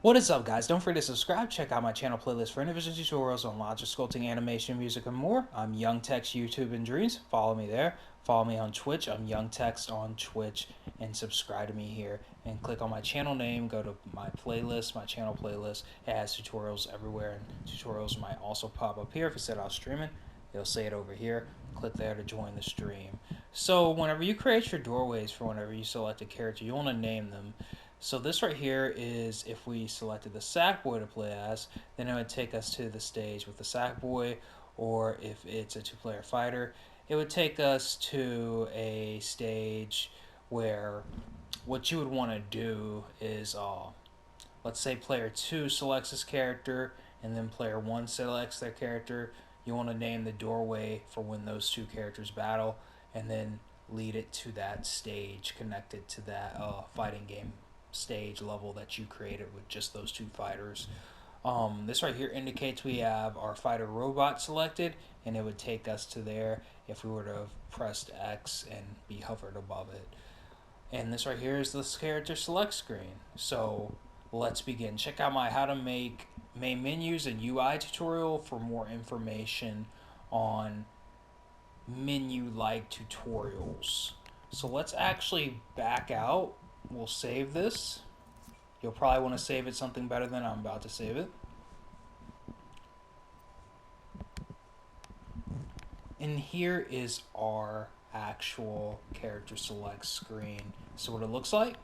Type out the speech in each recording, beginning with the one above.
What is up, guys? Don't forget to subscribe. Check out my channel playlist for individual tutorials on logic, sculpting, animation, music, and more. I'm Young Text YouTube and Dreams. Follow me there. Follow me on Twitch. I'm Young Text on Twitch, and subscribe to me here. And click on my channel name. Go to my playlist, my channel playlist. It has tutorials everywhere, and tutorials might also pop up here. If you said I was streaming, you'll see it over here. Click there to join the stream. So whenever you create your doorways for whenever you select a character, you want to name them. So this right here is if we selected the Sackboy to play as, then it would take us to the stage with the Sackboy, or if it's a two-player fighter, it would take us to a stage where what you would want to do is, let's say player 2 selects his character, and then player 1 selects their character. You want to name the doorway for when those two characters battle, and then lead it to that stage connected to that fighting game stage level that you created with just those two fighters. This right here indicates we have our fighter robot selected, and it would take us to there if we were to have pressed X and be hovered above it. And this right here is the character select screen. So let's begin. Check out my how to make main menus and UI tutorial for more information on menu-like tutorials. So let's actually back out. We'll save this. You'll probably want to save it something better than I'm about to save it. And here is our actual character select screen. So what it looks like.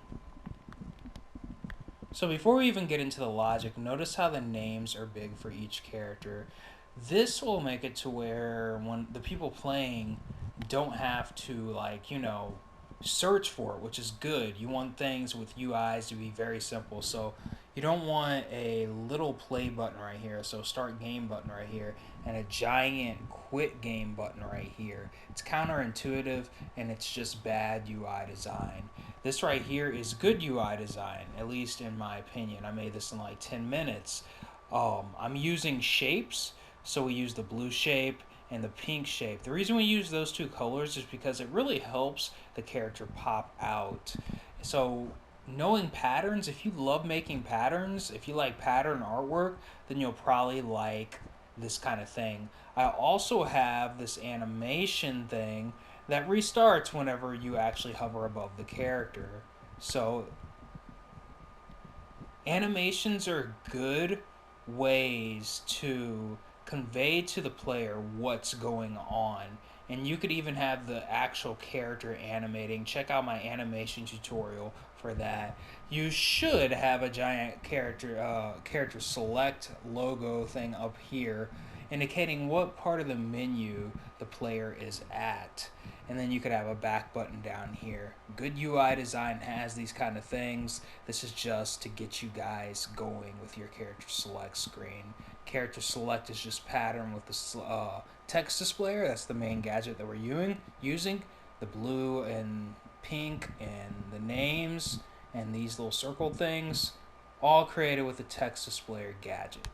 So before we even get into the logic, notice how the names are big for each character. This will make it to where when the people playing don't have to, like, search for it, which is good. You want things with UIs to be very simple. So you don't want a little play button right here, so start game button right here, and a giant quit game button right here. It's counterintuitive, and it's just bad UI design. This right here is good UI design, at least in my opinion. I made this in like 10 minutes. I'm using shapes, so we use the blue shape and the pink shape. The reason we use those two colors is because it really helps the character pop out. So knowing patterns, if you love making patterns, if you like pattern artwork, then you'll probably like this kind of thing. I also have this animation thing that restarts whenever you actually hover above the character. So animations are good ways to convey to the player what's going on. And you could even have the actual character animating. Check out my animation tutorial for that. You should have a giant character select logo thing up here indicating what part of the menu the player is at. And then you could have a back button down here. Good UI design has these kind of things. This is just to get you guys going with your character select screen. Character select is just pattern with the text displayer. That's the main gadget that we're using. The blue and pink and the names and these little circle things, all created with the text displayer gadget.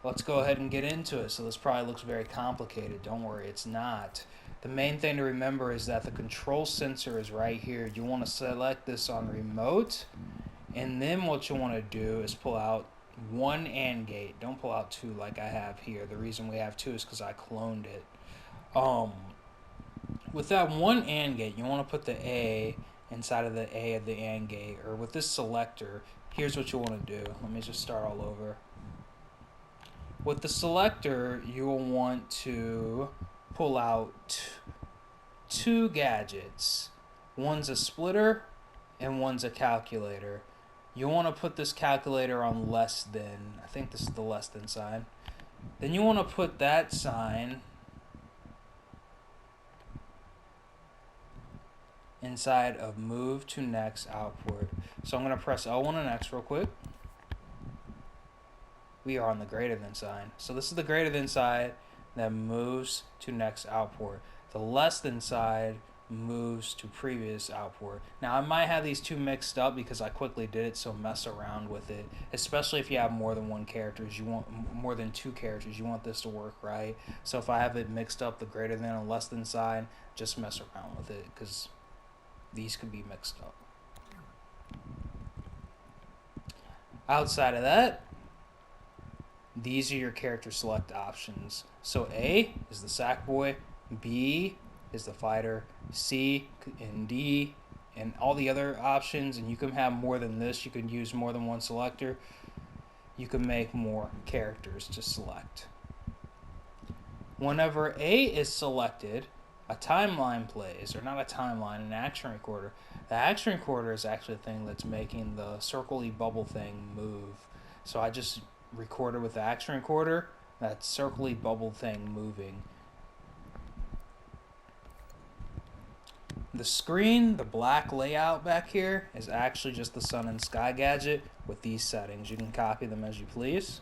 Let's go ahead and get into it. So this probably looks very complicated. Don't worry, it's not. The main thing to remember is that the control sensor is right here. You want to select this on remote, and then what you want to do is pull out one AND gate. Don't pull out two like I have here. The reason we have two is because I cloned it. With that one AND gate, you want to put the A inside of the A of the AND gate, or with this selector, here's what you want to do. Let me just start all over. With the selector, you will want to pull out two gadgets. One's a splitter and one's a calculator. You want to put this calculator on less than. I think this is the less than sign. Then you want to put that sign inside of move to next output. So I'm going to press L1 and X real quick. We are on the greater than sign. So this is the greater than side that moves to next output. The less than side moves to previous output. Now I might have these two mixed up because I quickly did it, so mess around with it. Especially if you have more than one characters, you want more than two characters, you want this to work right. So if I have it mixed up, the greater than and less than side, just mess around with it because these could be mixed up. Outside of that, these are your character select options. So A is the Sackboy, B is the fighter, C and D and all the other options, and you can have more than this. You can use more than one selector. You can make more characters to select. Whenever A is selected, a timeline plays, or not a timeline, an action recorder. The action recorder is actually the thing that's making the circle-y bubble thing move. So I just recorded with the action recorder, that circle-y bubble thing moving. The screen, the black layout back here, is actually just the sun and sky gadget with these settings. You can copy them as you please.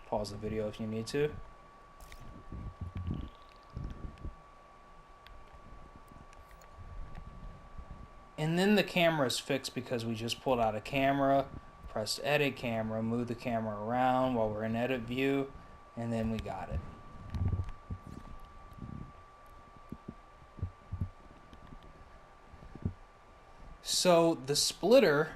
Pause the video if you need to. And then the camera is fixed because we just pulled out a camera, pressed edit camera, moved the camera around while we're in edit view, and then we got it. So the splitter,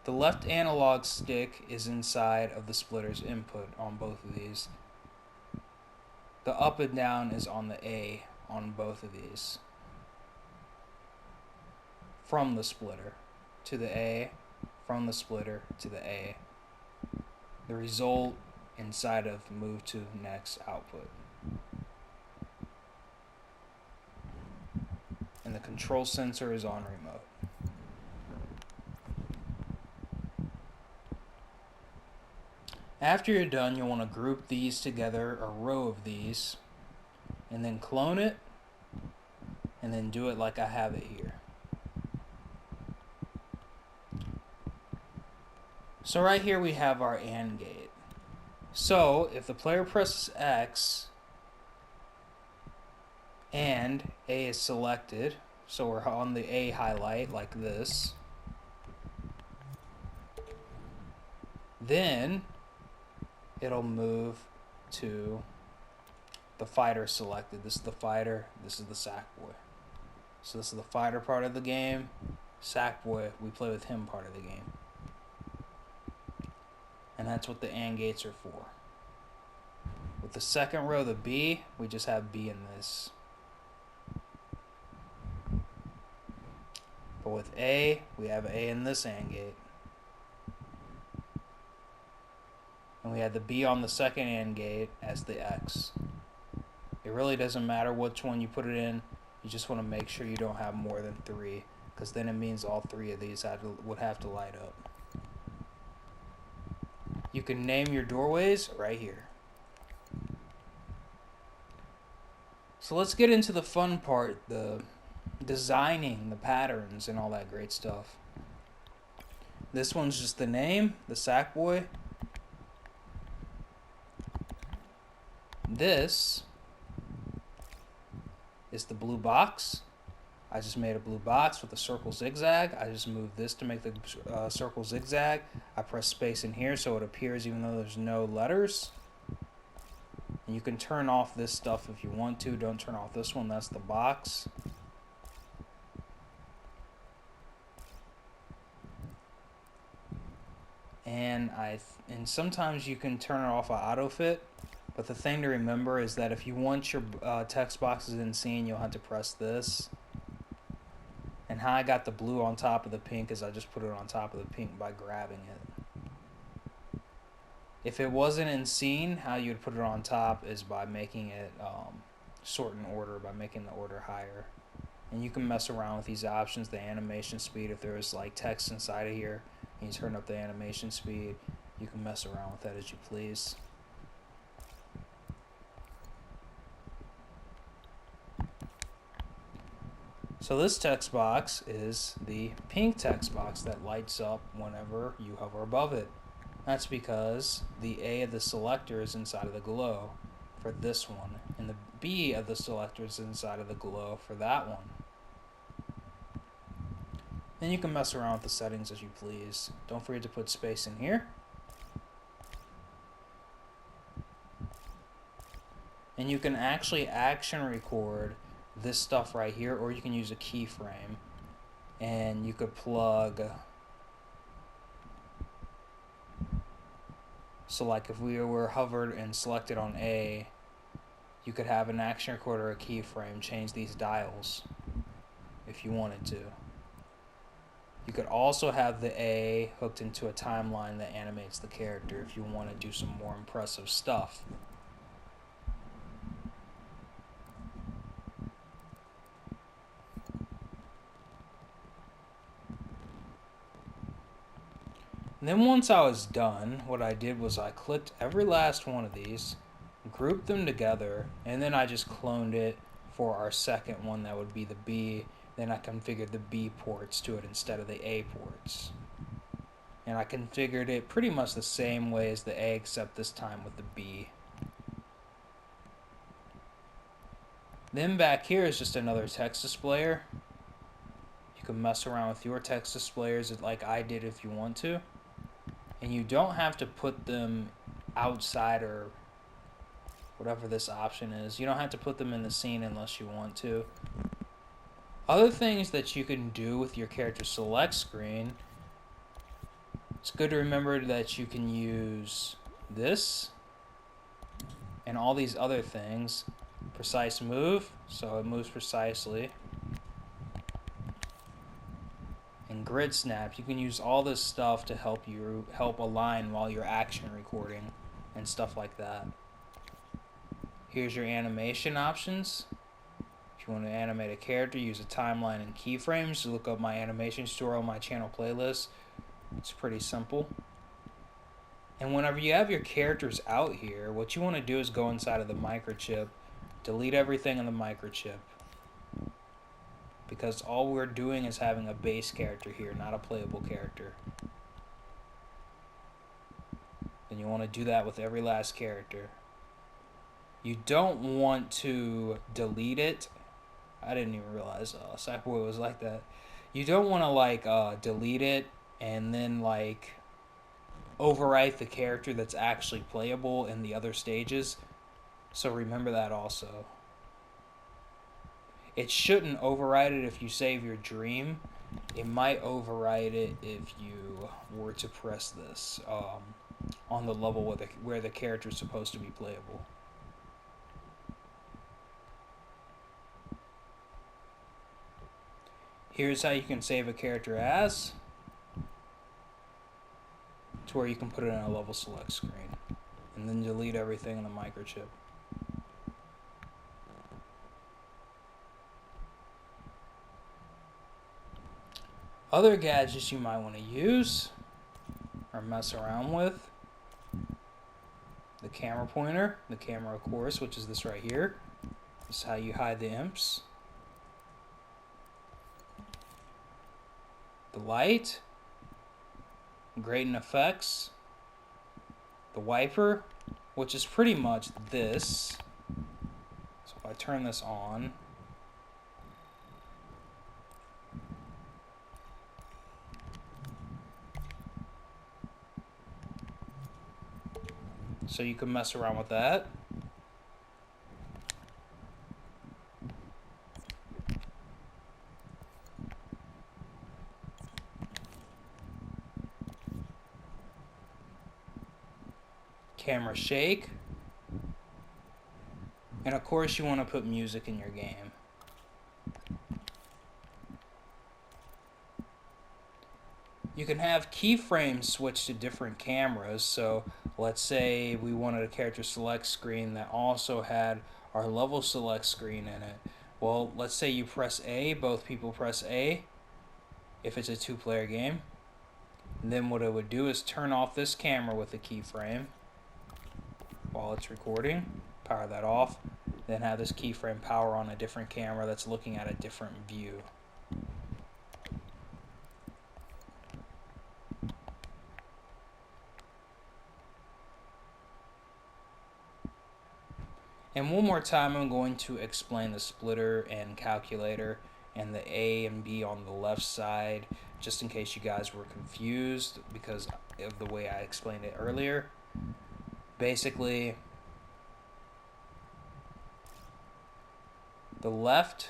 the left analog stick is inside of the splitter's input on both of these. The up and down is on the A on both of these. From the splitter to the A, from the splitter to the A. The result inside of move to next output. And the control sensor is on remote. After you're done, you'll want to group these together, a row of these, and then clone it, and then do it like I have it here. So right here we have our AND gate. So if the player presses X and A is selected, so we're on the A highlight like this, then it'll move to the fighter selected. This is the fighter, this is the Sackboy. So this is the fighter part of the game. Sackboy, we play with him part of the game. And that's what the AND gates are for. With the second row, the B, we just have B in this. But with A, we have A in this AND gate. And we had the B on the second AND gate as the X. It really doesn't matter which one you put it in. You just want to make sure you don't have more than 3, because then it means all 3 of these would have to light up. You can name your doorways right here. So let's get into the fun part, the designing, the patterns, and all that great stuff. This one's just the name, the Sackboy. This is the blue box. I just made a blue box with a circle zigzag. I just moved this to make the circle zigzag. I press space in here so it appears even though there's no letters. And you can turn off this stuff if you want to. Don't turn off this one. That's the box. And sometimes you can turn it off of auto fit. But the thing to remember is that if you want your text boxes in scene, you'll have to press this. And how I got the blue on top of the pink is I just put it on top of the pink by grabbing it. If it wasn't in scene, how you would put it on top is by making it sort in order, by making the order higher. And you can mess around with these options, the animation speed. If there's like text inside of here and you turn up the animation speed, you can mess around with that as you please. So this text box is the pink text box that lights up whenever you hover above it. That's because the A of the selector is inside of the glow for this one, and the B of the selector is inside of the glow for that one. Then you can mess around with the settings as you please. Don't forget to put space in here. And you can actually action record this stuff right here, or you can use a keyframe, and you could plug. So like if we were hovered and selected on A, you could have an action recorder or a keyframe change these dials if you wanted to. You could also have the A hooked into a timeline that animates the character if you want to do some more impressive stuff. And then once I was done, what I did was I clicked every last one of these, grouped them together, and then I just cloned it for our second one that would be the B. Then I configured the B ports to it instead of the A ports. And I configured it pretty much the same way as the A, except this time with the B. Then back here is just another text displayer. You can mess around with your text displayers like I did if you want to. And you don't have to put them outside or whatever this option is. You don't have to put them in the scene unless you want to. Other things that you can do with your character select screen, it's good to remember that you can use this and all these other things. Precise move, so it moves precisely. And grid snap, you can use all this stuff to help align while you're action recording and stuff like that. Here's your animation options. If you want to animate a character, use a timeline and keyframes. Look up my animation tutorial on my channel playlist. It's pretty simple. And whenever you have your characters out here, what you want to do is go inside of the microchip, delete everything in the microchip, because all we're doing is having a base character here, not a playable character. And you want to do that with every last character. You don't want to delete it. I didn't even realize Sackboy was like that. You don't want to delete it and then overwrite the character that's actually playable in the other stages. So remember that also. It shouldn't override it if you save your dream. It might override it if you were to press this on the level where the character is supposed to be playable. Here's how you can save a character as, to where you can put it in a level select screen, and then delete everything in the microchip. Other gadgets you might want to use or mess around with: the camera pointer, the camera of course, which is this right here. This is how you hide the imps. The light, gradient effects, the wiper, which is pretty much this. So if I turn this on, so you can mess around with that. Camera shake. And of course you want to put music in your game. You can have keyframes switch to different cameras. So let's say we wanted a character select screen that also had our level select screen in it. Well, let's say you press A, both people press A if it's a two-player game. And then what it would do is turn off this camera with a keyframe while it's recording, power that off, then have this keyframe power on a different camera that's looking at a different view. And one more time, I'm going to explain the splitter and calculator and the A and B on the left side, just in case you guys were confused because of the way I explained it earlier. Basically, The left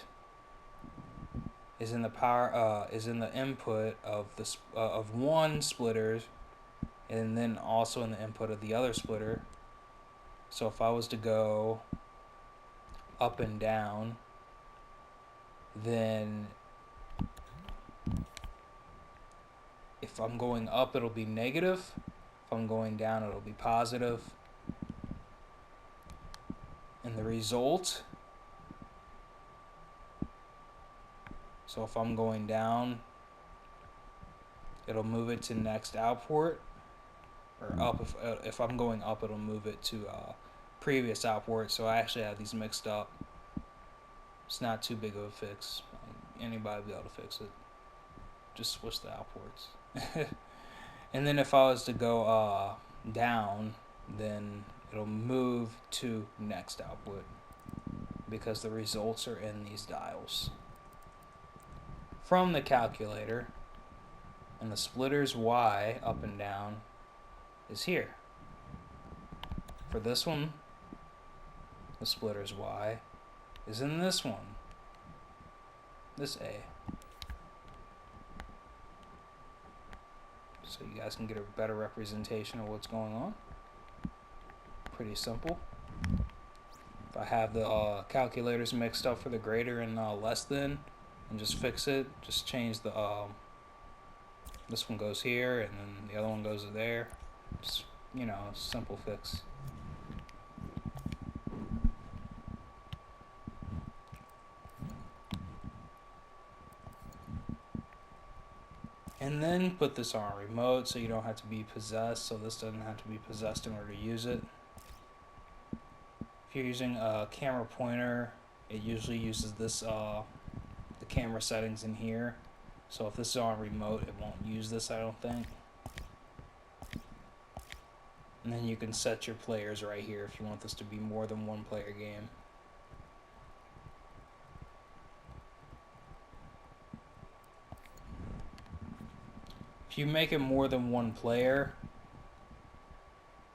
is in the power is in the input of the of one splitter, and then also in the input of the other splitter. So if I was to go up and down, then if I'm going up, it'll be negative. If I'm going down, it'll be positive. And the result, so if I'm going down, it'll move it to next output, or up. If I'm going up, it'll move it to previous output. So I actually have these mixed up. It's not too big of a fix. Anybody will be able to fix it. Just switch the outputs. And then if I was to go down, then it'll move to next output because the results are in these dials. From the calculator, and the splitter's Y up and down is here. For this one, the splitter's Y is in this one, this A. So you guys can get a better representation of what's going on. Pretty simple. If I have the calculators mixed up for the greater and less than, and just fix it, just change the this one goes here and then the other one goes there. Just, you know, simple fix. And then put this on remote so you don't have to be possessed, so this doesn't have to be possessed in order to use it. If you're using a camera pointer, it usually uses this the camera settings in here. So if this is on remote, it won't use this, I don't think. And then you can set your players right here if you want this to be more than one player game. If you make it more than one player,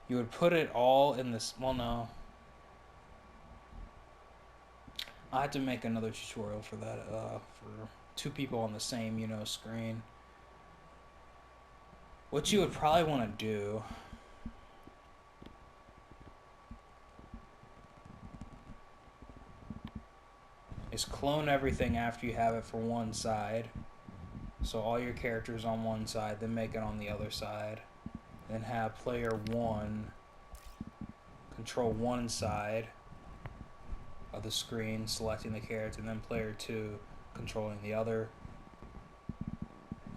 you would put it all in this, well no. I had to make another tutorial for that, for two people on the same, you know, screen. What you would probably want to do is clone everything after you have it for one side. So all your characters on one side, then make it on the other side. Then have player 1 control one side of the screen, selecting the character, and then player 2 controlling the other.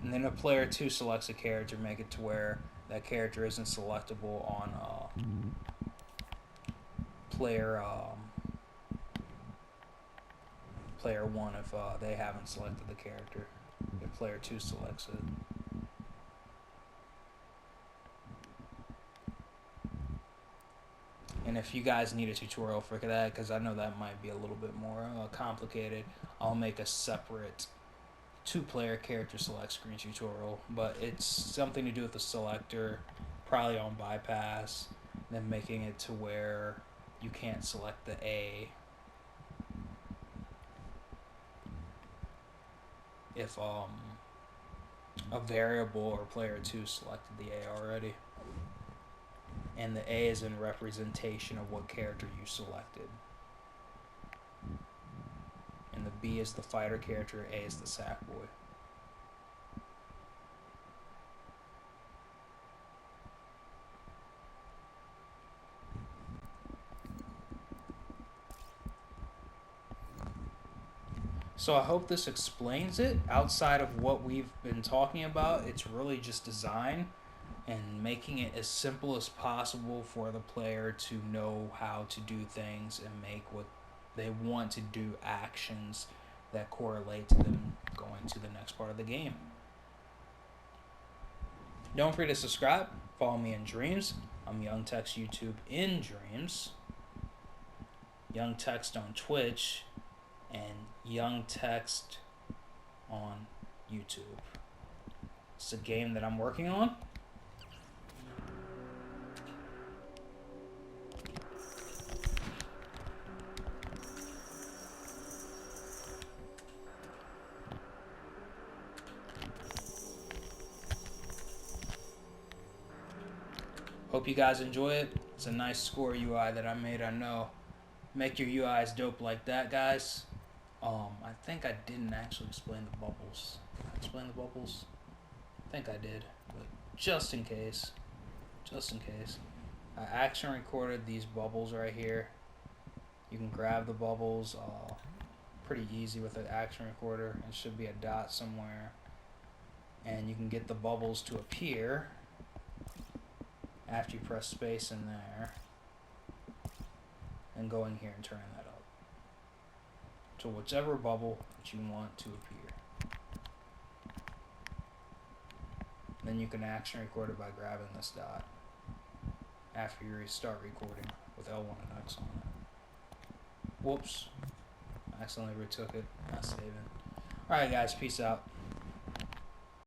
And then if player 2 selects a character, make it to where that character isn't selectable on player 1 if they haven't selected the character. If player 2 selects it. And if you guys need a tutorial for that, because I know that might be a little bit more complicated, I'll make a separate 2-player character select screen tutorial. But it's something to do with the selector, probably on bypass, then making it to where you can't select the A if a variable or player 2 selected the A already. And the A is in representation of what character you selected. And the B is the fighter character, A is the sack boy. So I hope this explains it. Outside of what we've been talking about, it's really just design and making it as simple as possible for the player to know how to do things and make what they want to do actions that correlate to them going to the next part of the game. Don't forget to subscribe. Follow me in Dreams. I'm Young Text YouTube in Dreams. Young Text on Twitch. And Young Text on YouTube. It's a game that I'm working on. Hope you guys enjoy it. It's a nice score UI that I made. I know. Make your UIs dope like that, guys. I think I didn't actually explain the bubbles. Did I explain the bubbles? I think I did, but just in case, I action recorded these bubbles right here. You can grab the bubbles pretty easy with an action recorder. It should be a dot somewhere, and you can get the bubbles to appear after you press space in there, and go in here and turn that up to whichever bubble that you want to appear. Then you can action record it by grabbing this dot after you restart recording with L1 and X on it. Whoops, I accidentally retook it, not saving. Alright guys, peace out.